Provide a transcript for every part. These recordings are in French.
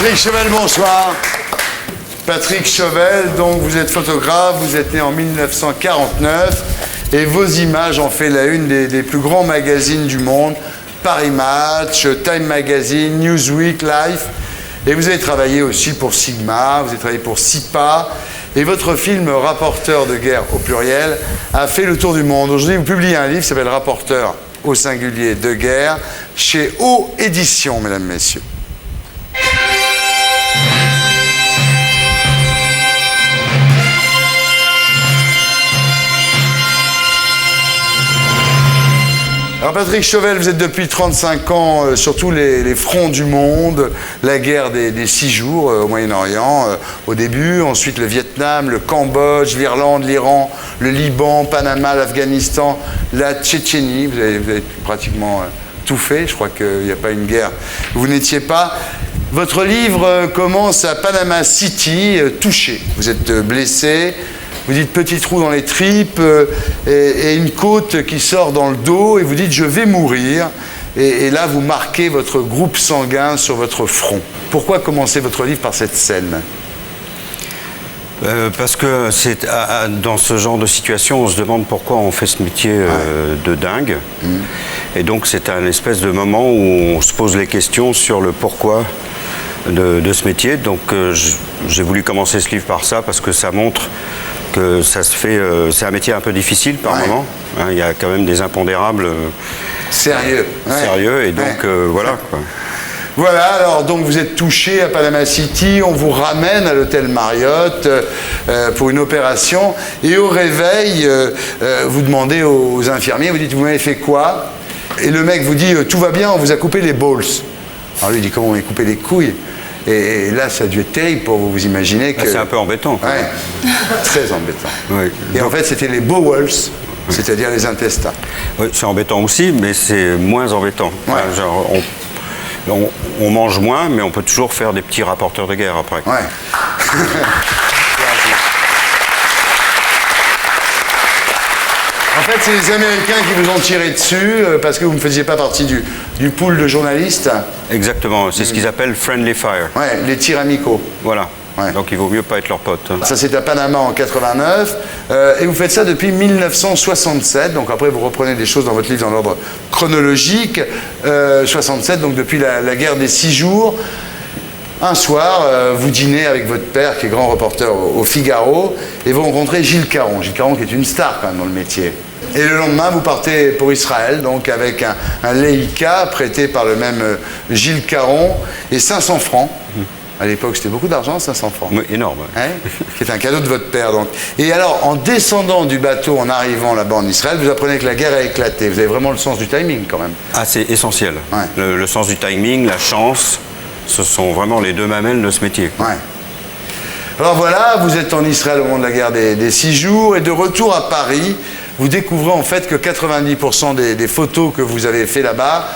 Patrick Chauvel, bonsoir. Patrick Chauvel, donc vous êtes photographe, vous êtes né en 1949 et vos images ont fait la une des plus grands magazines du monde, Paris Match, Time Magazine, Newsweek, Life. Et vous avez travaillé aussi pour Sigma, vous avez travaillé pour SIPA. Et votre film Rapporteur de guerre au pluriel a fait le tour du monde. Aujourd'hui, vous publiez un livre qui s'appelle Rapporteur au singulier de guerre chez O Éditions, mesdames, messieurs. Alors Patrick Chauvel, vous êtes depuis 35 ans sur tous les fronts du monde, la guerre des 6 jours au Moyen-Orient au début, ensuite le Vietnam, le Cambodge, l'Irlande, l'Iran, le Liban, Panama, l'Afghanistan, la Tchétchénie, vous avez pratiquement tout fait, je crois qu'il n'y a pas une guerre où vous n'étiez pas. Votre livre commence à Panama City, touché, vous êtes blessé. Vous dites petit trou dans les tripes et une côte qui sort dans le dos et vous dites je vais mourir. Et là vous marquez votre groupe sanguin sur votre front. Pourquoi commencer votre livre par cette scène ? Parce que dans ce genre de situation, on se demande pourquoi on fait ce métier de dingue. Et donc c'est un espèce de moment où on se pose les questions sur le pourquoi de ce métier. Donc j'ai voulu commencer ce livre par ça parce que ça montre que ça se fait. C'est un métier un peu difficile par moment. Hein, il y a quand même des impondérables sérieux. Et donc voilà. Quoi. Voilà, alors donc vous êtes touché à Panama City, on vous ramène à l'hôtel Marriott pour une opération et au réveil, vous demandez aux infirmiers, vous dites vous m'avez fait quoi ? Et le mec vous dit tout va bien, on vous a coupé les balls. Alors lui il dit comment on m'a coupé les couilles ? Et là, ça a dû être terrible pour vous. Vous imaginez que... C'est un peu embêtant. Ouais, très embêtant. Oui. Et en fait, c'était les bowels, c'est-à-dire les intestins. Oui, c'est embêtant aussi, mais c'est moins embêtant. Ouais. Enfin, genre, on mange moins, mais on peut toujours faire des petits rapporteurs de guerre après. Ouais. En fait, c'est les Américains qui vous ont tiré dessus parce que vous ne faisiez pas partie du pool de journalistes. Exactement, c'est ce qu'ils appellent friendly fire. Ouais, les tirs amicaux. Voilà. Ouais. Donc il vaut mieux pas être leur pote. Ça c'est à Panama en 89 et vous faites ça depuis 1967. Donc après vous reprenez des choses dans votre livre dans l'ordre chronologique. 67, donc depuis la guerre des 6 jours. Un soir, vous dînez avec votre père, qui est grand reporter au Figaro, et vous rencontrez Gilles Caron. Gilles Caron qui est une star quand même dans le métier. Et le lendemain, vous partez pour Israël, donc avec un Leica prêté par le même Gilles Caron, et 500 francs. À l'époque, c'était beaucoup d'argent, 500 francs. Oui, énorme. Hein, qui est un cadeau de votre père, donc. Et alors, en descendant du bateau, en arrivant là-bas en Israël, vous apprenez que la guerre a éclaté. Vous avez vraiment le sens du timing, quand même. Ah, c'est essentiel. Ouais. Le sens du timing, la chance, ce sont vraiment les deux mamelles de ce métier. Ouais. Alors voilà, vous êtes en Israël au moment de la guerre des 6 jours, et de retour à Paris, vous découvrez en fait que 90% des photos que vous avez fait là-bas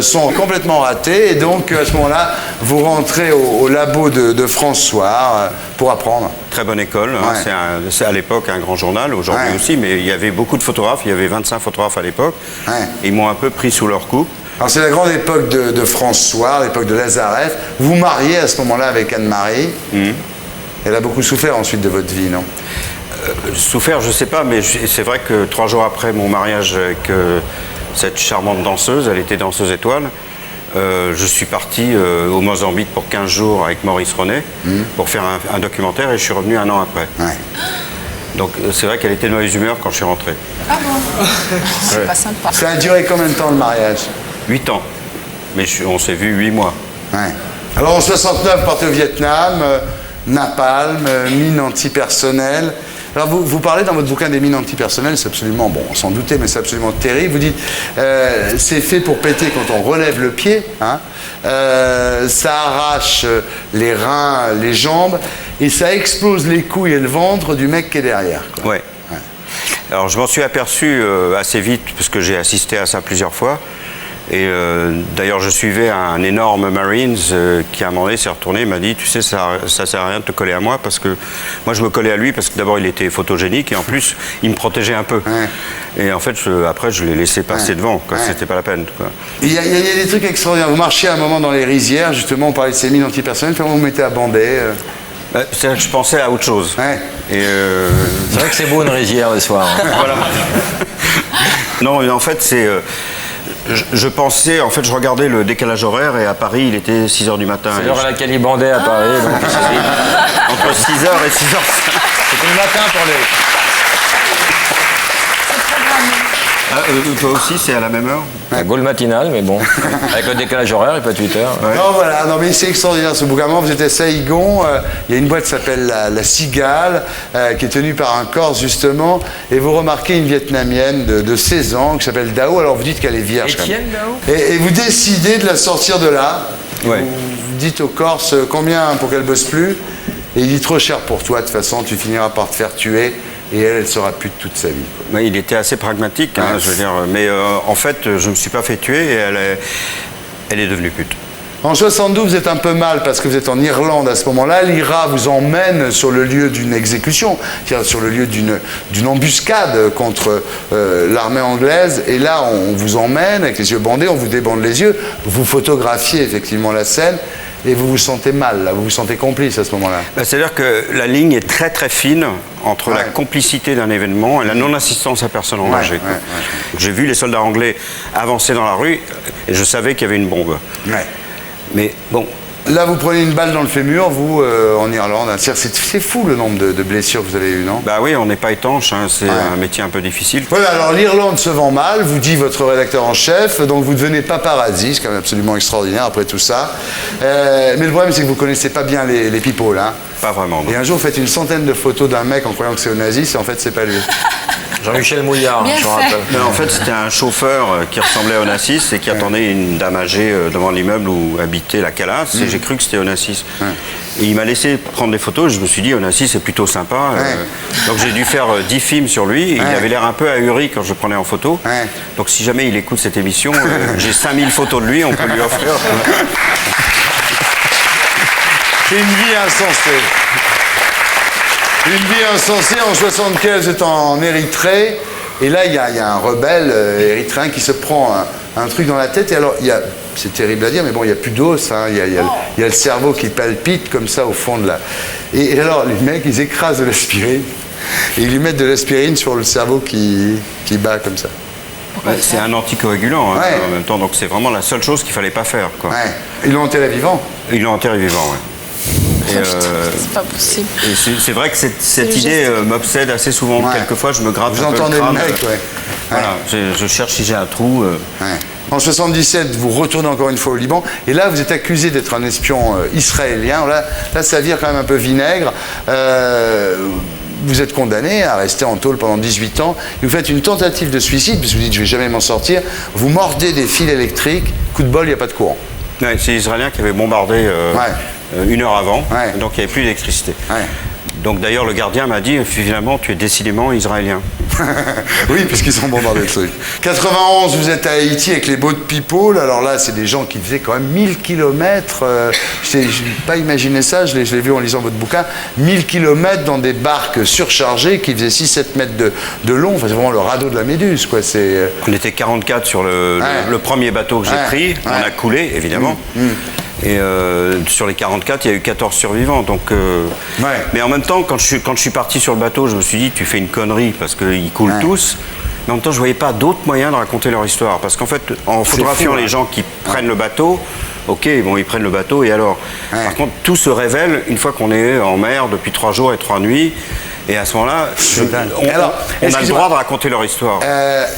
sont complètement ratées, et donc à ce moment-là, vous rentrez au labo de François pour apprendre. Très bonne école, hein. Ouais. C'est à l'époque un grand journal, aujourd'hui aussi, mais il y avait beaucoup de photographes, il y avait 25 photographes à l'époque, et ils m'ont un peu pris sous leur coupe. Alors c'est la grande époque de François, l'époque de Lazareff. Vous vous mariez à ce moment-là avec Anne-Marie. Elle a beaucoup souffert ensuite de votre vie, non ? Souffert, je ne sais pas, mais c'est vrai que 3 jours après mon mariage avec cette charmante danseuse, elle était danseuse étoile, je suis parti au Mozambique pour 15 jours avec Maurice René pour faire un documentaire et je suis revenu 1 an après. Ouais. Donc c'est vrai qu'elle était de mauvaise humeur quand je suis rentré. Ah bon ? C'est pas sympa. Ça a duré combien de temps le mariage ? 8 ans, mais on s'est vu 8 mois. Ouais. Alors en 69, vous partez au Vietnam, napalm, mine antipersonnelle. Alors vous parlez dans votre bouquin des mines antipersonnelles, c'est absolument, bon on s'en doutait, mais c'est absolument terrible. Vous dites, c'est fait pour péter quand on relève le pied, hein. Ça arrache les reins, les jambes, et ça explose les couilles et le ventre du mec qui est derrière, quoi. Ouais. Alors je m'en suis aperçu assez vite, parce que j'ai assisté à ça plusieurs fois. Et d'ailleurs, je suivais un énorme Marines qui, à un moment donné, s'est retourné et m'a dit, tu sais, ça sert à rien de te coller à moi, parce que moi, je me collais à lui parce que d'abord, il était photogénique et en plus, il me protégeait un peu. Ouais. Et en fait, après, je l'ai laissé passer devant, quoi. Ouais. C'était pas la peine, quoi. Il y a des trucs extraordinaires. Vous marchiez à un moment dans les rizières, justement, on parlait de ces mines antipersonnelles, comment vous mettez à bander je pensais à autre chose. Ouais. Et c'est vrai que c'est beau une rizière le soir. Voilà. Non, mais en fait, c'est... Je pensais, en fait, je regardais le décalage horaire et à Paris, il était 6h du matin. C'est l'heure à laquelle il bandait à Paris. Donc entre 6h et 6h. C'était le matin pour les... toi aussi, c'est à la même heure? Un goal matinal, mais bon. Avec le décalage horaire, il peut être 8h. Ouais. Non, voilà, non, mais c'est extraordinaire ce bouquin. Vous êtes à Saïgon, il y a une boîte qui s'appelle la Cigale, qui est tenue par un Corse, justement, et vous remarquez une Vietnamienne de 16 ans qui s'appelle Dao. Alors vous dites qu'elle est vierge. Étienne Dao. Et vous décidez de la sortir de là. Ouais. Vous dites au Corse combien pour qu'elle bosse plus. Et il dit trop cher pour toi, de toute façon, tu finiras par te faire tuer. Et elle sera pute toute sa vie. Ouais, il était assez pragmatique, hein, je veux dire. Mais en fait, je ne me suis pas fait tuer et elle est devenue pute. En 72, vous êtes un peu mal parce que vous êtes en Irlande à ce moment-là. L'IRA vous emmène sur le lieu d'une exécution, c'est-à-dire sur le lieu d'une embuscade contre l'armée anglaise. Et là, on vous emmène avec les yeux bandés, on vous débande les yeux. Vous photographiez effectivement la scène. Et vous vous sentez mal, là, vous vous sentez complice à ce moment-là. C'est-à-dire que la ligne est très très fine entre la complicité d'un événement et la non-assistance à personne en danger. J'ai vu les soldats anglais avancer dans la rue et je savais qu'il y avait une bombe. Ouais. Mais bon... Là, vous prenez une balle dans le fémur, vous, en Irlande. C'est fou le nombre de blessures que vous avez eues, non? Bah oui, on n'est pas étanche, hein, c'est un métier un peu difficile. Voilà, alors l'Irlande se vend mal, vous dit votre rédacteur en chef, donc vous devenez paparazzi, c'est quand même absolument extraordinaire après tout ça. Mais le problème, c'est que vous ne connaissez pas bien les people, hein. Pas vraiment. Non. Et un jour, vous faites une centaine de photos d'un mec en croyant que c'est au nazis, et en fait, c'est pas lui. Jean-Michel Mouillard, je me rappelle. Non, en fait, c'était un chauffeur qui ressemblait à Onassis et qui attendait une dame âgée devant l'immeuble où habitait la Calas. Et j'ai cru que c'était Onassis. Et il m'a laissé prendre des photos. Et je me suis dit, Onassis, c'est plutôt sympa. Donc j'ai dû faire 10 films sur lui. Et il avait l'air un peu ahuri quand je le prenais en photo. Donc si jamais il écoute cette émission, j'ai 5000 photos de lui, on peut lui offrir. C'est une vie insensée. Une vie insensée. En 75, vous êtes en Érythrée. Et là, il y a un rebelle érythréen qui se prend un truc dans la tête. Et alors, c'est terrible à dire, mais bon, il n'y a plus d'os. Hein, il y a le cerveau qui palpite comme ça au fond de la... Et alors, les mecs, ils écrasent de l'aspirine. Et ils lui mettent de l'aspirine sur le cerveau qui bat comme ça. C'est un anticoagulant hein, en même temps. Donc c'est vraiment la seule chose qu'il ne fallait pas faire. Quoi. Ils l'ont enterré vivant. Ils l'ont enterré vivant, oui. C'est pas possible. Et c'est vrai que cette idée m'obsède assez souvent. Quelquefois, je me gratte vous un peu entendez le crâne. Le mec, Voilà, je cherche si j'ai un trou. En 77, vous retournez encore une fois au Liban. Et là, vous êtes accusé d'être un espion israélien. Là, ça vire quand même un peu vinaigre. Vous êtes condamné à rester en tôle pendant 18 ans. Et vous faites une tentative de suicide, parce que vous dites, je ne vais jamais m'en sortir. Vous mordez des fils électriques. Coup de bol, il n'y a pas de courant. Ouais, c'est les Israéliens qui avaient bombardé... une heure avant, donc il n'y avait plus d'électricité. Donc d'ailleurs le gardien m'a dit finalement tu es décidément israélien. Oui, puisqu'ils ont bombardé le truc. 91, vous êtes à Haïti avec les boat people. Alors là, c'est des gens qui faisaient quand même 1000 km. Je n'ai pas imaginé ça, je l'ai vu en lisant votre bouquin. 1000 km dans des barques surchargées qui faisaient 6-7 mètres de long. Enfin, c'est vraiment le radeau de la Méduse, quoi. On était 44 sur le premier bateau que j'ai pris. On a coulé, évidemment. Et sur les 44, il y a eu 14 survivants. Donc, mais en même temps, quand je suis parti sur le bateau, je me suis dit, tu fais une connerie parce qu'ils coulent tous. Mais en même temps, je ne voyais pas d'autres moyens de raconter leur histoire. Parce qu'en fait, en photographiant les gens qui prennent le bateau, ok, bon, ils prennent le bateau et alors par contre, tout se révèle une fois qu'on est en mer depuis 3 jours et 3 nuits. Et à ce moment-là, on a le droit de raconter leur histoire.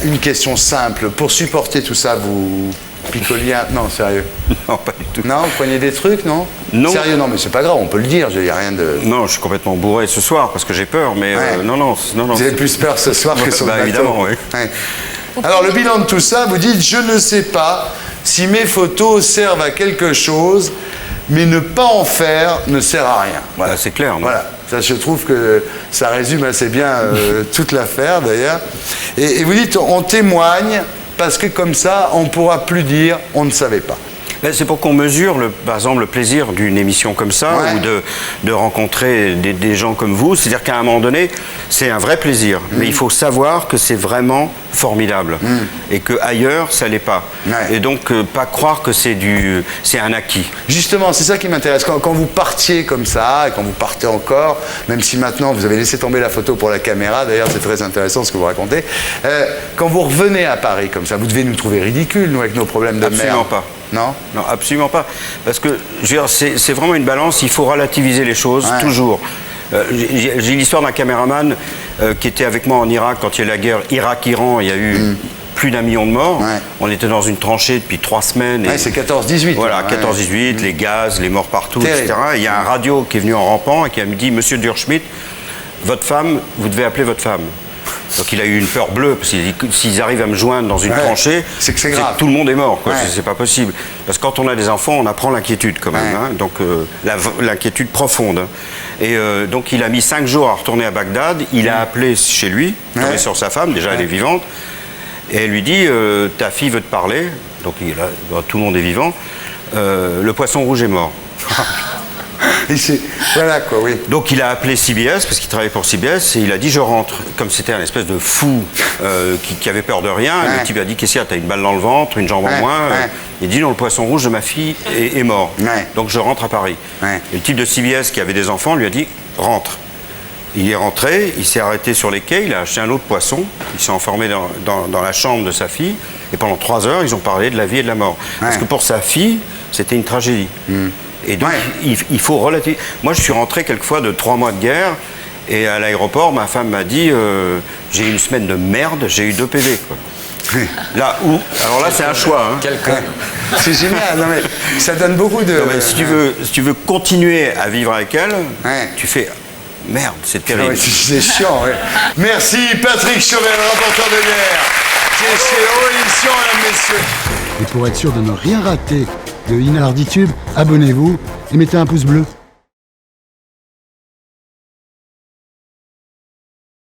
Une question simple. Pour supporter tout ça, vous... Picolier, non, sérieux. Non, pas du tout. Non, vous preniez des trucs, non? Non. Sérieux, non, mais c'est pas grave, on peut le dire, il n'y a rien de... Non, je suis complètement bourré ce soir parce que j'ai peur, mais non. Vous avez plus peur ce soir que sur le bateau. Évidemment, oui. Alors, le bilan de tout ça, vous dites, je ne sais pas si mes photos servent à quelque chose, mais ne pas en faire ne sert à rien. Voilà. C'est clair, non? Voilà. Ça, je trouve que ça résume assez bien toute l'affaire, d'ailleurs. Et vous dites, on témoigne parce que comme ça, on ne pourra plus dire on ne savait pas. Ben, c'est pour qu'on mesure, par exemple, le plaisir d'une émission comme ça, Ouais. ou de rencontrer des gens comme vous. C'est-à-dire qu'à un moment donné, c'est un vrai plaisir. Mais il faut savoir que c'est vraiment formidable. Et qu'ailleurs, ça l'est pas. Ouais. Et donc, pas croire que c'est un acquis. Justement, c'est ça qui m'intéresse. Quand vous partiez comme ça, et quand vous partez encore, même si maintenant vous avez laissé tomber la photo pour la caméra, d'ailleurs c'est très intéressant ce que vous racontez, quand vous revenez à Paris comme ça, vous devez nous trouver ridicules, nous, avec nos problèmes de mer. Absolument pas. Non? Non, absolument pas. Parce que, je veux dire, c'est vraiment une balance, il faut relativiser les choses, Ouais. toujours. J'ai l'histoire d'un caméraman qui était avec moi en Irak quand il y a eu la guerre Irak-Iran, il y a eu plus d'1 million de morts. Ouais. On était dans une tranchée depuis 3 semaines. Ouais, c'est 14-18. Voilà, Ouais. 14-18, les gaz, les morts partout, Terrible. etc. Et il y a un radio qui est venu en rampant et qui m'a dit, Monsieur Durschmidt, votre femme, vous devez appeler votre femme. Donc il a eu une peur bleue, parce qu'il dit que s'ils arrivent à me joindre dans une Ouais, tranchée, c'est que c'est grave. tout le monde est mort, quoi. Ouais. C'est pas possible. Parce que quand on a des enfants, on apprend l'inquiétude quand même, Ouais. hein. Donc l'inquiétude profonde. Et donc il a mis 5 jours à retourner à Bagdad, il a appelé chez lui, tombé Ouais. sur sa femme, déjà elle est vivante, et elle lui dit, ta fille veut te parler, donc tout le monde est vivant, le poisson rouge est mort. Et voilà quoi, oui. Donc il a appelé CBS, parce qu'il travaillait pour CBS, et il a dit je rentre. Comme c'était un espèce de fou qui avait peur de rien, Ouais. le type a dit qu'est-ce qu'il y a, t'as une balle dans le ventre, une jambe Ouais, en moins. ouais. Il dit non, le poisson rouge de ma fille est mort. Ouais. Donc je rentre à Paris. Ouais. Et le type de CBS qui avait des enfants lui a dit rentre. Il est rentré, il s'est arrêté sur les quais, il a acheté un autre poisson, il s'est enfermé dans la chambre de sa fille, et pendant 3 heures, ils ont parlé de la vie et de la mort. Parce Ouais. que pour sa fille, c'était une tragédie. Et donc, Ouais. il faut relativiser. Moi, je suis rentré quelquefois de 3 mois de guerre, et à l'aéroport, ma femme m'a dit j'ai eu une semaine de merde, j'ai eu 2 PV. Quoi. Là où. Alors là, c'est un choix. Hein. C'est génial, non mais ça donne beaucoup de... Non, mais si tu veux continuer à vivre avec elle, Ouais. tu fais merde, c'est Ah terrible. ouais, c'est chiant, ouais. Merci Patrick Chauvel, rapporteur de guerre. C'est chez Émission, mesdames, messieurs. Et pour être sûr de ne rien rater de Inarditube, abonnez-vous et mettez un pouce bleu.